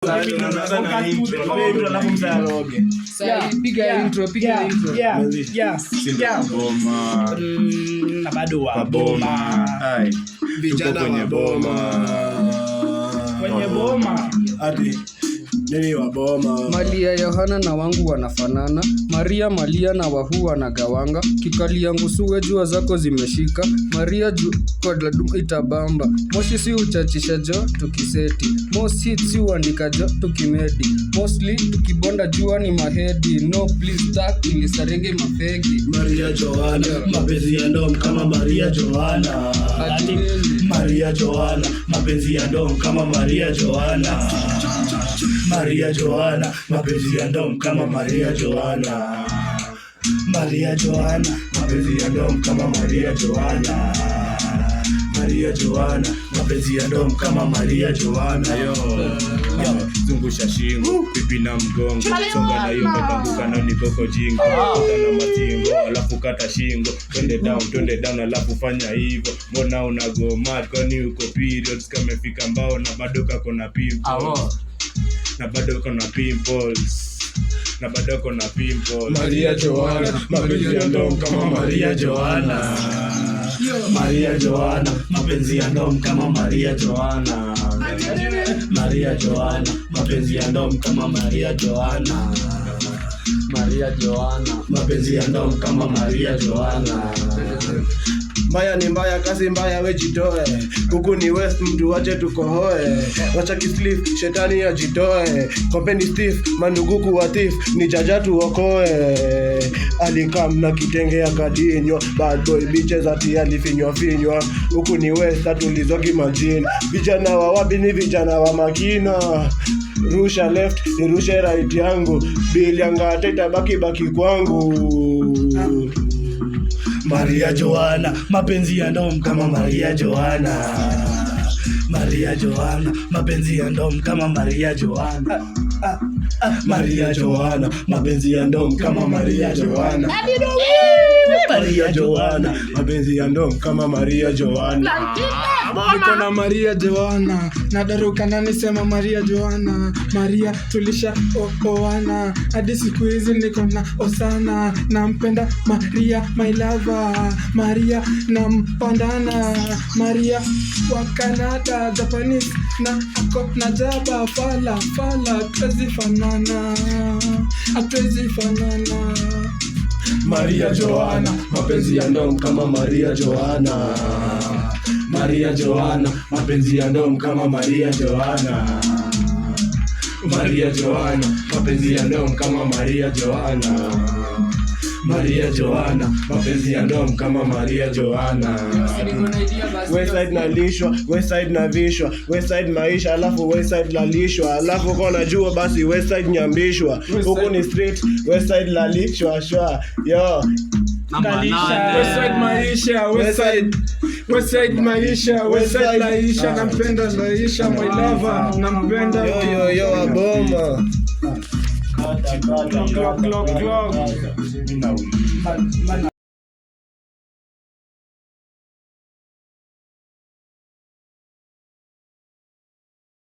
Piga intro. Na bado wa boma. Vijana wa boma. Kwenye boma. Ati nini wa boma? Malia Yohana na wangu wanafanana. Maria Malia na wahu wanagawanga. Kikali yangu suwe jua zako zimeshika. Maria juu kwa dladum itabamba. Moshi si uchachisha jo tukiseti. Most hits si uandika jo tukimedi. Mostly tukibonda jua ni mahedi. No please stack ilisarenge mafegi. Maria Joana, mapenzi ya ndom kama Maria Joana. Ati Maria Joana, mapenzi ya ndom kama Maria Joana. Maria Joana, mapenzi ya ndom kama Maria Joana. Maria Joana, mapenzi ya ndom kama Maria Joana. Maria Joana, mapenzi ya ndom kama Maria Joana. Yo, zungusha shingo, pipi na mgongo, songa na yo mbanguka na nikoko jingo, utana matingo, alafu kata shingo, twende down, alafu fanya hivyo. Mbona unago mad, kwani uko periods, kamefika mbao na bado kako na pimples. Na bado kuna pimples. Maria Joana, mapenzi ya ndom kama Maria Joana. Maria Joana, mapenzi ya ndom kama Maria Joana. Maria Joana, mapenzi ya ndom kama Maria Joana. Maria Joana, mapenzi ya ndom kama Maria Joana. Mbaya ni mbaya, kasi mbaya wejitoe. Huku ni west, mtu wache tukohoe. Wacha kislif, shetani ya jitoe. Kompeni stiff, manduguku watif, ni jaja tuokoe. Alikam na kitenge ya kadinyo. Bad boy bitches ati alifinywa. Huku ni west, atulizoki majini. Vijana wa wapi ni vijana wa makina. Rusha left, ni rushe right yangu. Bili yanga itabaki kwangu. Maria Joana, mapenzi ya ndom kama Maria Joana. Maria Joana, mapenzi ya ndom kama Maria Joana. Maria Joana, mapenzi ya ndom kama Maria Joana. Maria Joana, mapenzi ya ndom kama Maria Joana. Niko na Maria Joana, nadaruka na nisema Maria Joana. Maria tulisha oana, hadi siku hizi niko na osana. Nampenda Maria my lover, Maria nampandana. Maria wa Canada, Japanese na ako na jaba. Fala hatuwezi fanana. Maria Joana, mapenzi ya ndom kama Maria Joana. Maria Joana, mapenzi ya ndom kama Maria Joana. Maria Joana, mapenzi ya ndom kama Maria Joana. Maria Joana, mapenzi ya ndom kama Maria Joana. Westside nalishwa, Westside navishwa, Westside maisha, alafu Westside lalishwa, alafu kona jua basi Westside nyambishwa. Huku ni street, Westside lalishwa shwa. Yo Westside maisha, Westside maisha, Westside laisha. Nampenda laisha my lover, nampenda yo aboma. Clock.